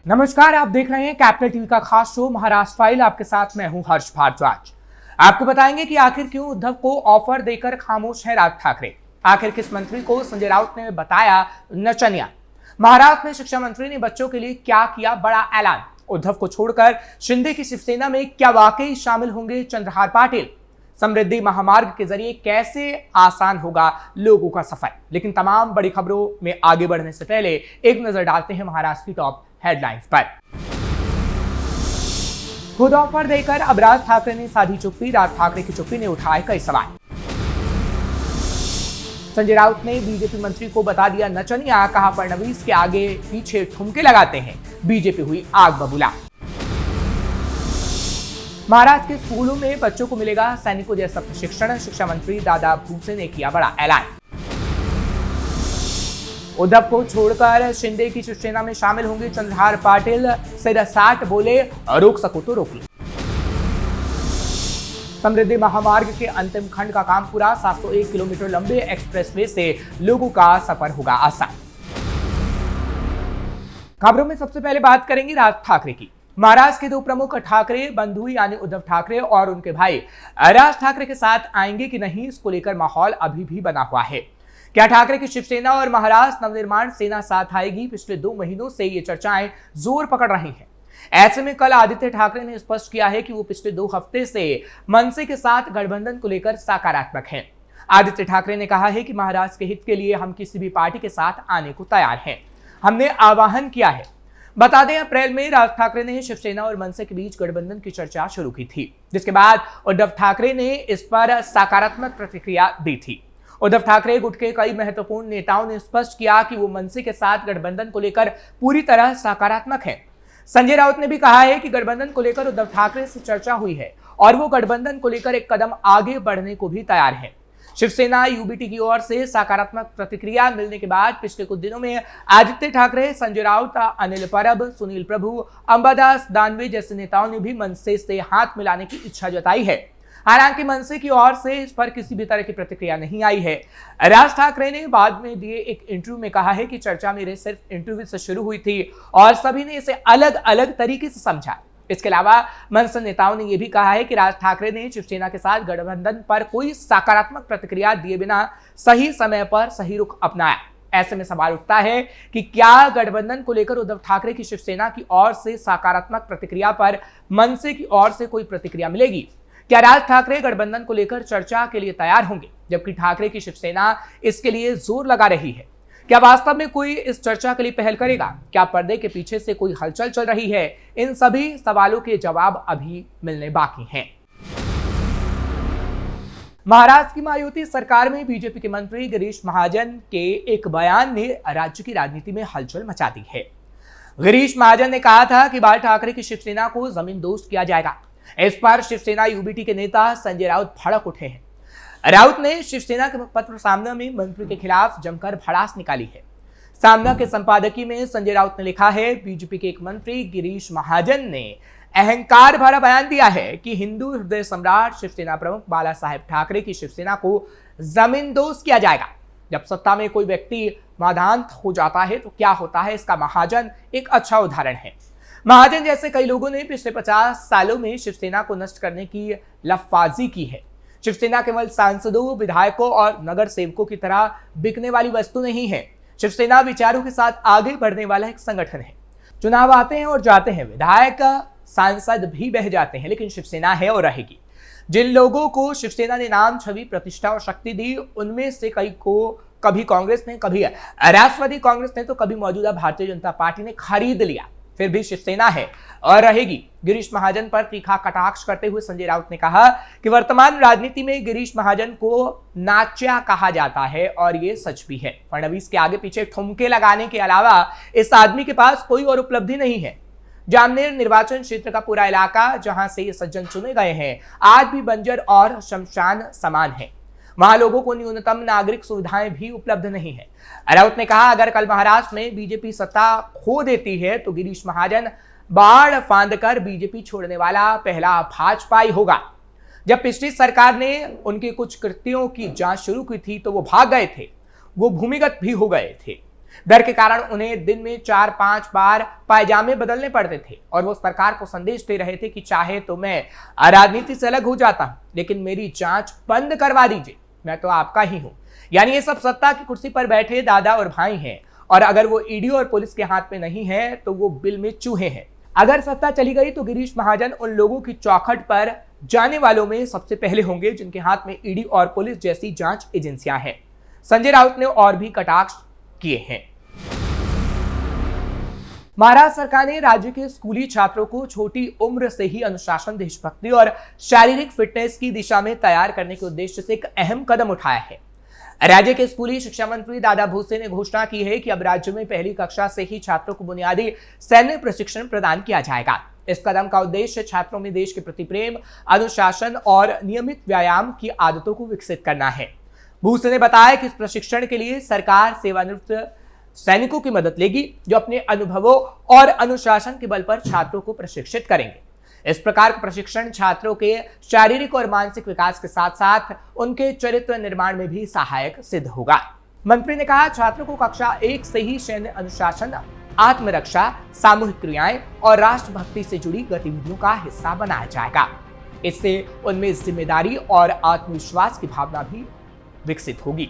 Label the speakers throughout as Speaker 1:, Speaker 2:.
Speaker 1: नमस्कार, आप देख रहे हैं कैपिटल टीवी का खास शो महाराष्ट्र फाइल। आपके साथ मैं हूं हर्ष भारद्वाज। आपको बताएंगे कि आखिर क्यों उद्धव को ऑफर देकर खामोश है राज ठाकरे। आखिर किस मंत्री को संजय राउत ने बताया नचनिया। महाराष्ट्र में शिक्षा मंत्री ने बच्चों के लिए क्या किया बड़ा ऐलान। उद्धव को छोड़कर शिंदे की शिवसेना में क्या वाकई शामिल होंगे चंद्रहार पाटिल। समृद्धि महामार्ग के जरिए कैसे आसान होगा लोगों का सफर। लेकिन तमाम बड़ी खबरों में आगे बढ़ने से पहले एक नजर डालते हैं महाराष्ट्र की टॉप हेडलाइंस पर। खुद ऑफर देकर अब राज ठाकरे ने साधी चुप्पी। राज ठाकरे की चुप्पी ने उठाए कई सवाल। संजय राउत ने बीजेपी मंत्री को बता दिया नचनिया। कहा फडणवीस के आगे पीछे ठुमके लगाते हैं। बीजेपी हुई आग बबूला। महाराष्ट्र के स्कूलों में बच्चों को मिलेगा सैनिकों जैसा प्रशिक्षण। शिक्षा मंत्री दादा भूसे ने किया बड़ा ऐलान। उद्धव को छोड़कर शिंदे की शिवसेना में शामिल होंगे चंद्रहार पाटिल। सिर 60 बोले रोक सको तो रोक लो। समृद्धि महामार्ग के अंतिम खंड का काम पूरा। 701 किलोमीटर लंबे एक्सप्रेसवे से लोगों का सफर होगा आसान। खबरों में सबसे पहले बात करेंगे राज ठाकरे की। महाराष्ट्र के दो प्रमुख ठाकरे बंधु यानी उद्धव ठाकरे और उनके भाई राज ठाकरे के साथ आएंगे कि नहीं, इसको लेकर माहौल अभी भी बना हुआ है। क्या ठाकरे की शिवसेना और महाराष्ट्र नवनिर्माण सेना साथ आएगी? पिछले 2 महीनों से ये चर्चाएं जोर पकड़ रही हैं। ऐसे में कल आदित्य ठाकरे ने स्पष्ट किया है कि वो पिछले 2 हफ्ते से मनसे के साथ गठबंधन को लेकर सकारात्मक हैं। आदित्य ठाकरे ने कहा है कि महाराष्ट्र के हित के लिए हम किसी भी पार्टी के साथ आने को तैयार हैं। हमने आह्वान किया है। बता दें, अप्रैल में राज ठाकरे ने शिवसेना और मनसे के बीच गठबंधन की चर्चा शुरू की थी, जिसके बाद उद्धव ठाकरे ने इस पर सकारात्मक प्रतिक्रिया दी थी। उद्धव ठाकरे गुट के कई महत्वपूर्ण नेताओं ने स्पष्ट किया कि वो मनसे के साथ गठबंधन को लेकर पूरी तरह सकारात्मक हैं। संजय राउत ने भी कहा है कि गठबंधन को लेकर उद्धव ठाकरे से चर्चा हुई है और वो गठबंधन को लेकर एक कदम आगे बढ़ने को भी तैयार है। शिवसेना यूबीटी की ओर से सकारात्मक प्रतिक्रिया मिलने के बाद पिछले कुछ दिनों में आदित्य ठाकरे, संजय राउत, अनिल परब, सुनील प्रभु, अंबादास दानवे जैसे नेताओं ने भी मनसे से हाथ मिलाने की इच्छा जताई है। हालांकि मनसे की ओर से इस पर किसी भी तरह की प्रतिक्रिया नहीं आई है। राज ठाकरे ने बाद में दिए एक इंटरव्यू में कहा है कि चर्चा मेरे सिर्फ इंटरव्यू से शुरू हुई थी और सभी ने इसे अलग अलग तरीके से समझा। इसके अलावा मनसे नेताओं ने यह भी कहा है कि राज ठाकरे ने शिवसेना के साथ गठबंधन पर कोई सकारात्मक प्रतिक्रिया दिए बिना सही समय पर सही रुख अपनाया। ऐसे में सवाल उठता है कि क्या गठबंधन को लेकर उद्धव ठाकरे की शिवसेना की ओर से सकारात्मक प्रतिक्रिया पर मनसे की ओर से कोई प्रतिक्रिया मिलेगी? क्या राज ठाकरे गठबंधन को लेकर चर्चा के लिए तैयार होंगे, जबकि ठाकरे की शिवसेना इसके लिए जोर लगा रही है? क्या वास्तव में कोई इस चर्चा के लिए पहल करेगा? क्या पर्दे के पीछे से कोई हलचल चल रही है? इन सभी सवालों के जवाब अभी मिलने बाकी हैं। महाराष्ट्र की मायावती सरकार में बीजेपी के मंत्री गिरीश महाजन के एक बयान ने राज्य की राजनीति में हलचल मचा दी है। गिरीश महाजन ने कहा था कि बाल ठाकरे की शिवसेना को जमींदोज किया जाएगा। इस पर शिवसेना यूबीटी के नेता संजय राउत भड़क उठे हैं। राउत ने शिवसेना के मुखपत्र सामना में मंत्री के खिलाफ जमकर भड़ास निकाली है। सामना के संपादकीय में संजय राउत ने लिखा है, बीजेपी के एक मंत्री गिरीश महाजन ने अहंकार भरा बयान दिया है कि हिंदू हृदय सम्राट शिवसेना प्रमुख बाला साहेब ठाकरे की शिवसेना को जमींदोज किया जाएगा। जब सत्ता में कोई व्यक्ति मादांत हो जाता है तो क्या होता है, इसका महाजन एक अच्छा उदाहरण है। महाजन जैसे कई लोगों ने पिछले 50 सालों में शिवसेना को नष्ट करने की लफाजी की है। शिवसेना केवल सांसदों, विधायकों और नगर सेवकों की तरह बिकने वाली वस्तु नहीं है। शिवसेना विचारों के साथ आगे बढ़ने वाला एक संगठन है। चुनाव आते हैं और जाते हैं, विधायक, सांसद भी बह जाते हैं, लेकिन शिवसेना है और रहेगी। जिन लोगों को शिवसेना ने नाम, छवि, प्रतिष्ठा और शक्ति दी, उनमें से कई को कभी कांग्रेस ने, कभी राष्ट्रवादी कांग्रेस ने, तो कभी मौजूदा भारतीय जनता पार्टी ने खरीद लिया। फिर भी शिवसेना है और रहेगी। गिरीश महाजन पर तीखा कटाक्ष करते हुए संजय राउत ने कहा कि वर्तमान राजनीति में गिरीश महाजन को नाच्या कहा जाता है और ये सच भी है। फडणवीस के आगे पीछे ठुमके लगाने के अलावा इस आदमी के पास कोई और उपलब्धि नहीं है। जामनेर निर्वाचन क्षेत्र का पूरा इलाका, जहां से ये सज्जन चुने गए हैं, आज भी बंजर और शमशान समान है। वहां लोगों को न्यूनतम नागरिक सुविधाएं भी उपलब्ध नहीं है। राउत ने कहा, अगर कल महाराष्ट्र में बीजेपी सत्ता खो देती है तो गिरीश महाजन बाढ़ फांद कर बीजेपी छोड़ने वाला पहला भाजपाई होगा। जब पिछली सरकार ने उनके कुछ कृत्यों की जांच शुरू की थी तो वो भाग गए थे, वो भूमिगत भी हो गए थे। डर के कारण उन्हें दिन में 4-5 बार पायजामे बदलने पड़ते थे और वो सरकार को संदेश दे रहे थे कि चाहे तो मैं राजनीति से अलग हो जाता हूं, लेकिन मेरी जांच बंद करवा दीजिए, मैं तो आपका ही हूं। यानी ये सब सत्ता की कुर्सी पर बैठे दादा और भाई हैं, और अगर वो ईडी और पुलिस के हाथ में नहीं है तो वो बिल में चूहे हैं। अगर सत्ता चली गई तो गिरीश महाजन उन लोगों की चौखट पर जाने वालों में सबसे पहले होंगे जिनके हाथ में ईडी और पुलिस जैसी जांच एजेंसियां हैं। संजय राउत ने और भी कटाक्ष किए हैं। महाराष्ट्र सरकार ने राज्य के स्कूली छात्रों को छोटी उम्र से ही अनुशासन, देशभक्ति और शारीरिक फिटनेस की दिशा में तैयार करने के उद्देश्य से एक अहम कदम उठाया है। राज्य के स्कूली शिक्षा मंत्री दादा भूसे ने घोषणा की है कि अब राज्य में पहली कक्षा से ही छात्रों को बुनियादी सैन्य प्रशिक्षण प्रदान किया जाएगा। इस कदम का उद्देश्य छात्रों में देश के प्रति प्रेम, अनुशासन और नियमित व्यायाम की आदतों को विकसित करना है। भूसे ने बताया कि इस प्रशिक्षण के लिए सरकार सेवानिवृत्त सैनिकों की मदद लेगी, जो अपने अनुभवों और अनुशासन के बल पर छात्रों को प्रशिक्षित करेंगे। इस प्रकार का प्रशिक्षण छात्रों के शारीरिक और मानसिक विकास के साथ साथ उनके चरित्र निर्माण में भी सहायक सिद्ध होगा। मंत्री ने कहा, छात्रों को कक्षा 1 से ही सैन्य अनुशासन, आत्मरक्षा, सामूहिक क्रियाएं और राष्ट्रभक्ति से जुड़ी गतिविधियों का हिस्सा बनाया जाएगा। इससे उनमें जिम्मेदारी और आत्मविश्वास की भावना भी विकसित होगी।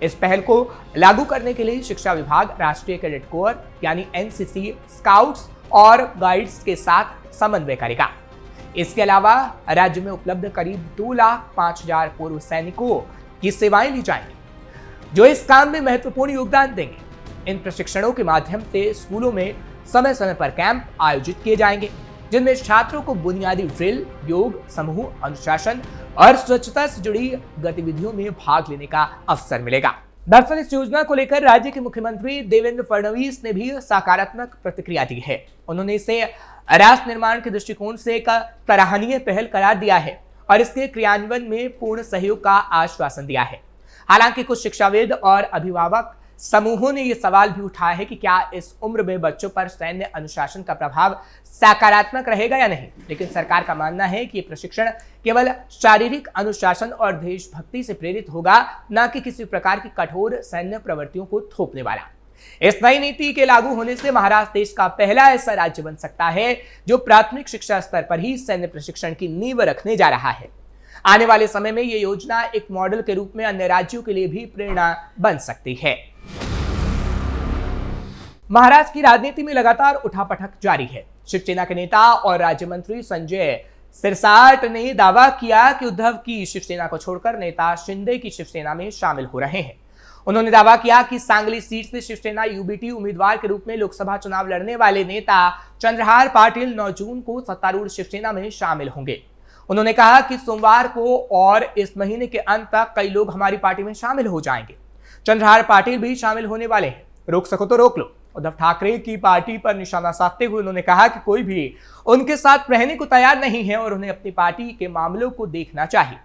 Speaker 1: इस पहल को लागू करने के लिए शिक्षा विभाग राष्ट्रीय कैडेट कोर यानी एनसीसी, स्काउट्स और गाइड्स के साथ समन्वय करेगा। इसके अलावा राज्य में उपलब्ध करीब 2,05,000 पूर्व सैनिकों की सेवाएं ली जाएंगी, जो इस काम में महत्वपूर्ण योगदान देंगे। इन प्रशिक्षणों के माध्यम से स्कूलों में समय समय पर कैंप आयोजित किए जाएंगे, जिनमें छात्रों को बुनियादी ड्रिल, योग, समूह अनुशासन और स्वच्छता से जुड़ी गतिविधियों में भाग लेने का अवसर मिलेगा। दरअसल इस योजना को लेकर राज्य के मुख्यमंत्री देवेंद्र फडणवीस ने भी सकारात्मक प्रतिक्रिया दी है। उन्होंने इसे राष्ट्र निर्माण के दृष्टिकोण से एक सराहनीय पहल करार दिया है और इसके क्रियान्वयन में पूर्ण सहयोग का आश्वासन दिया है। हालांकि कुछ शिक्षाविद और अभिभावक समूहों ने यह सवाल भी उठाया है कि क्या इस उम्र में बच्चों पर सैन्य अनुशासन का प्रभाव सकारात्मक रहेगा या नहीं। लेकिन सरकार का मानना है कि यह प्रशिक्षण केवल शारीरिक अनुशासन और देशभक्ति से प्रेरित होगा, न कि किसी प्रकार की कठोर सैन्य प्रवृत्तियों को थोपने वाला। इस नई नीति के लागू होने से महाराष्ट्र देश का पहला ऐसा राज्य बन सकता है जो प्राथमिक शिक्षा स्तर पर ही सैन्य प्रशिक्षण की नींव रखने जा रहा है। आने वाले समय में यह योजना एक मॉडल के रूप में अन्य राज्यों के लिए भी प्रेरणा बन सकती है। महाराष्ट्र की राजनीति में लगातार उठापटक जारी है। शिवसेना के नेता और राज्य मंत्री संजय सिरसाट ने दावा किया कि उद्धव की शिवसेना को छोड़कर नेता शिंदे की शिवसेना में शामिल हो रहे हैं। उन्होंने दावा किया कि सांगली सीट से शिवसेना यूबीटी उम्मीदवार के रूप में लोकसभा चुनाव लड़ने वाले नेता चंद्रहार पाटिल 9 जून को सत्तारूढ़ शिवसेना में शामिल होंगे। उन्होंने कहा कि सोमवार को और इस महीने के अंत तक कई लोग हमारी पार्टी में शामिल हो जाएंगे। चंद्रहार पाटिल भी शामिल होने वाले हैं, रोक सको तो रोक लो। उद्धव ठाकरे की पार्टी पर निशाना साधते हुए उन्होंने कहा कि कोई भी उनके साथ रहने को तैयार नहीं है और उन्हें अपनी पार्टी के मामलों को देखना चाहिए।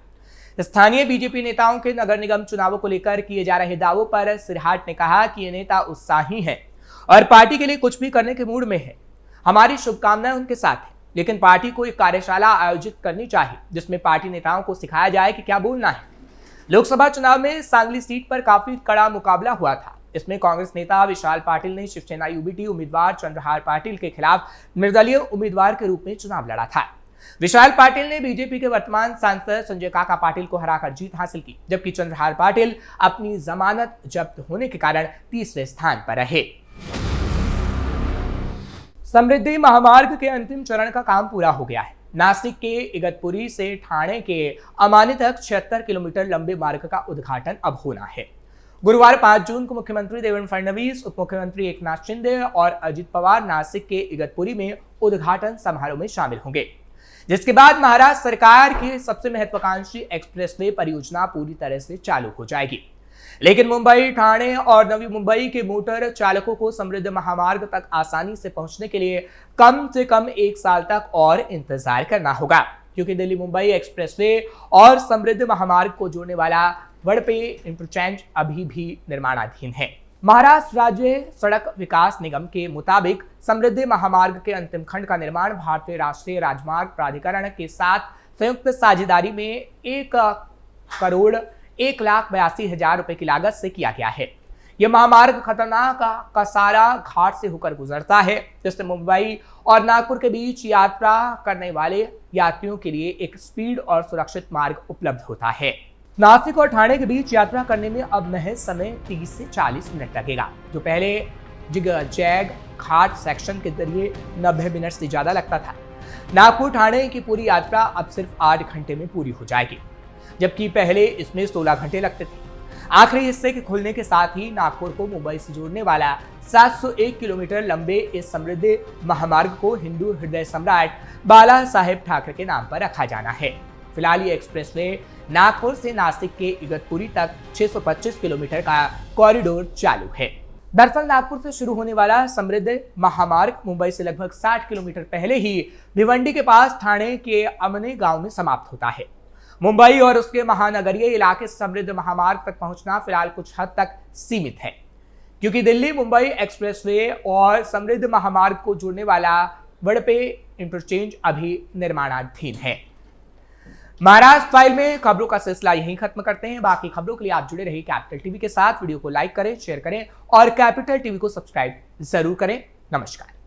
Speaker 1: स्थानीय बीजेपी नेताओं के नगर निगम चुनावों को लेकर किए जा रहे दावों पर सिरहाट ने कहा कि ये नेता उत्साही हैं और पार्टी के लिए कुछ भी करने के मूड में है। हमारी शुभकामनाएं उनके साथ है, लेकिन पार्टी को एक कार्यशाला आयोजित करनी चाहिए जिसमें पार्टी नेताओं को सिखाया जाए कि क्या बोलना है। लोकसभा चुनाव में सांगली सीट पर काफी कड़ा मुकाबला हुआ था। इसमें कांग्रेस नेता विशाल पाटिल ने शिवसेना यूबीटी उम्मीदवार चंद्रहार पाटिल के खिलाफ निर्दलीय उम्मीदवार के रूप में चुनाव लड़ा था। विशाल पाटिल ने बीजेपी के वर्तमान सांसद संजय काका पाटिल को हराकर जीत हासिल की, जबकि चंद्रहार पाटिल अपनी जमानत जब्त होने के कारण तीसरे स्थान पर रहे। समृद्धि महामार्ग के अंतिम चरण का काम पूरा हो गया है। नासिक के इगतपुरी से ठाणे के अमानी तक 76 किलोमीटर लंबे मार्ग का उद्घाटन अब होना है। गुरुवार 5 जून को मुख्यमंत्री देवेंद्र फडणवीस, उप मुख्यमंत्री एकनाथ शिंदे और अजित पवार नासिक के इगतपुरी में उद्घाटन समारोह में शामिल होंगे, जिसके बाद महाराष्ट्र सरकार की सबसे महत्वाकांक्षी एक्सप्रेसवे परियोजना पूरी तरह से चालू हो जाएगी। लेकिन मुंबई, ठाणे और नवी मुंबई के मोटर चालकों को समृद्ध महामार्ग तक आसानी से पहुंचने के लिए कम से कम 1 साल तक और इंतजार करना होगा, क्योंकि दिल्ली मुंबई एक्सप्रेसवे और समृद्ध महामार्ग को जोड़ने वाला वड़पे इंटरचेंज अभी भी निर्माणाधीन है। महाराष्ट्र राज्य सड़क विकास निगम के मुताबिक समृद्धि महामार्ग के अंतिम खंड का निर्माण भारतीय राष्ट्रीय राजमार्ग प्राधिकरण के साथ संयुक्त साझेदारी में 1,182,000 रुपए की लागत से किया गया है। यह महामार्ग खतरनाक कसारा घाट से होकर गुजरता है, जिससे मुंबई और नागपुर के बीच यात्रा करने वाले यात्रियों के लिए एक स्पीड और सुरक्षित मार्ग उपलब्ध होता है। नासिक और ठाणे के बीच यात्रा करने में अब महज समय 30 से 40 मिनट लगेगा, जो पहले जिगजैग घाट सेक्शन के जरिए 90 मिनट से ज्यादा लगता था। नागपुर ठाणे की पूरी यात्रा अब सिर्फ 8 घंटे में पूरी हो जाएगी, जबकि पहले इसमें 16 घंटे लगते थे। आखिरी हिस्से के खुलने के साथ ही नागपुर को मुंबई से जोड़ने वाला 701 किलोमीटर लंबे इस समृद्ध महामार्ग को हिंदू हृदय सम्राट बाला साहेब ठाकरे के नाम पर रखा जाना है। फिलहाल ये एक्सप्रेसवे नागपुर से नासिक के इगतपुरी तक 625 किलोमीटर का कॉरिडोर चालू है। दरअसल नागपुर से शुरू होने वाला समृद्ध महामार्ग मुंबई से लगभग 60 किलोमीटर पहले ही भिवंडी के पास ठाणे के अमने गांव में समाप्त होता है। मुंबई और उसके महानगरीय इलाके समृद्ध महामार्ग तक पहुंचना फिलहाल कुछ हद तक सीमित है, क्योंकि दिल्ली मुंबई एक्सप्रेसवे और समृद्ध महामार्ग को जोड़ने वाला वड़पे इंटरचेंज अभी निर्माणाधीन है। महाराष्ट्र फाइल में खबरों का सिलसिला यहीं खत्म करते हैं। बाकी खबरों के लिए आप जुड़े रहिए कैपिटल टीवी के साथ। वीडियो को लाइक करें, शेयर करें और कैपिटल टीवी को सब्सक्राइब जरूर करें। नमस्कार।